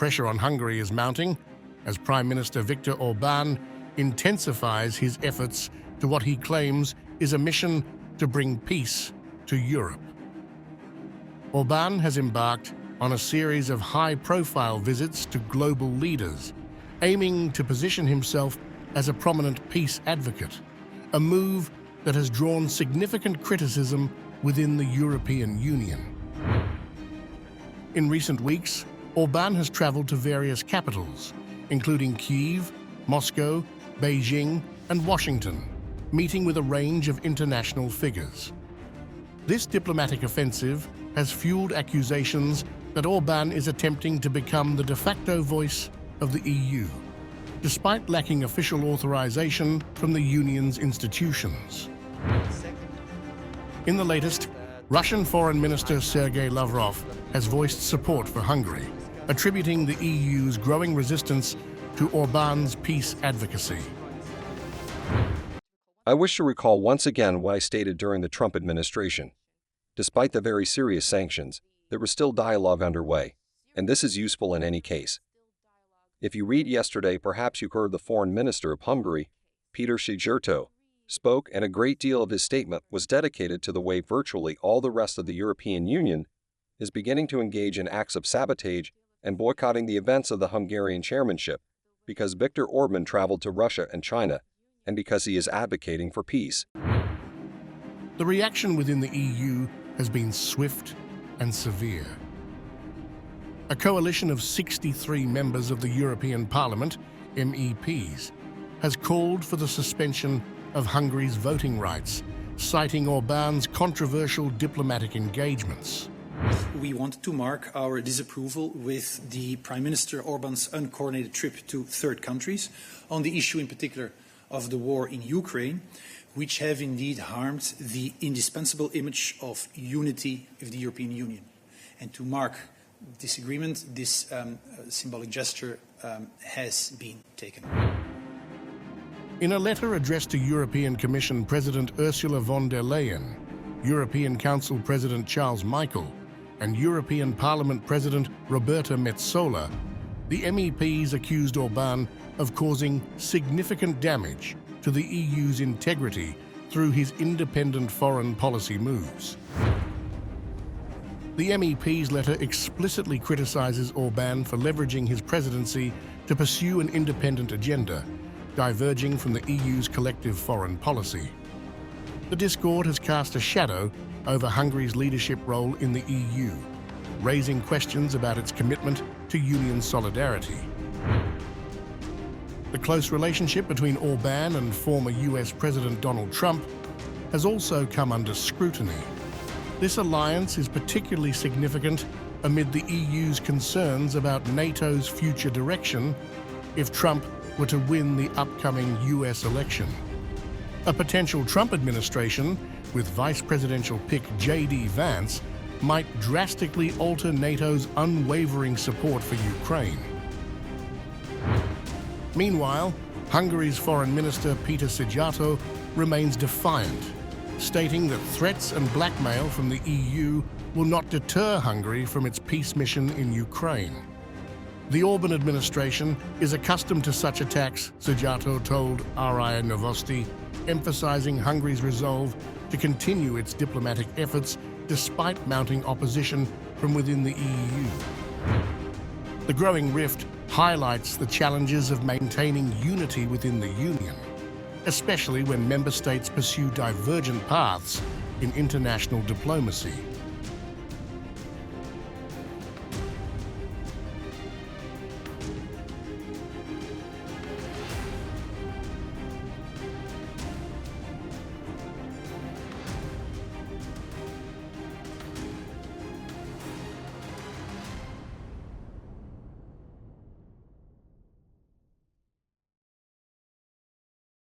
pressure on Hungary is mounting as Prime Minister Viktor Orbán intensifies his efforts to what he claims is a mission to bring peace to Europe. Orbán has embarked on a series of high-profile visits to global leaders, aiming to position himself as a prominent peace advocate, a move that has drawn significant criticism within the European Union. In recent weeks, Orbán has traveled to various capitals, including Kyiv, Moscow, Beijing, and Washington, meeting with a range of international figures. This diplomatic offensive has fueled accusations that Orbán is attempting to become the de facto voice of the EU, despite lacking official authorization from the Union's institutions. In the latest, Russian Foreign Minister Sergei Lavrov has voiced support for Hungary, attributing the EU's growing resistance to Orbán's peace advocacy. I wish to recall once again what I stated during the Trump administration. Despite the very serious sanctions, there was still dialogue underway, and this is useful in any case. If you read yesterday, perhaps you heard the Foreign Minister of Hungary, Peter Szijjártó, spoke, and a great deal of his statement was dedicated to the way virtually all the rest of the European Union is beginning to engage in acts of sabotage and boycotting the events of the Hungarian chairmanship because Viktor Orbán traveled to Russia and China, and because he is advocating for peace. The reaction within the EU has been swift and severe. A coalition of 63 members of the European Parliament, MEPs, has called for the suspension of Hungary's voting rights, citing Orbán's controversial diplomatic engagements. We want to mark our disapproval with the Prime Minister Orbán's uncoordinated trip to third countries on the issue in particular of the war in Ukraine, which have indeed harmed the indispensable image of unity of the European Union. And to mark this agreement, this symbolic gesture has been taken. In a letter addressed to European Commission President Ursula von der Leyen, European Council President Charles Michel, and European Parliament President Roberta Metsola, the MEPs accused Orbán of causing significant damage to the EU's integrity through his independent foreign policy moves. The MEP's letter explicitly criticizes Orbán for leveraging his presidency to pursue an independent agenda, diverging from the EU's collective foreign policy. The discord has cast a shadow over Hungary's leadership role in the EU, raising questions about its commitment to Union solidarity. The close relationship between Orbán and former US President Donald Trump has also come under scrutiny. This alliance is particularly significant amid the EU's concerns about NATO's future direction if Trump were to win the upcoming US election. A potential Trump administration with vice presidential pick J.D. Vance might drastically alter NATO's unwavering support for Ukraine. Meanwhile, Hungary's Foreign Minister Peter Szijjártó remains defiant, stating that threats and blackmail from the EU will not deter Hungary from its peace mission in Ukraine. The Orbán administration is accustomed to such attacks, Szijjártó told RIA Novosti, emphasizing Hungary's resolve to continue its diplomatic efforts despite mounting opposition from within the EU. The growing rift highlights the challenges of maintaining unity within the Union, especially when member states pursue divergent paths in international diplomacy.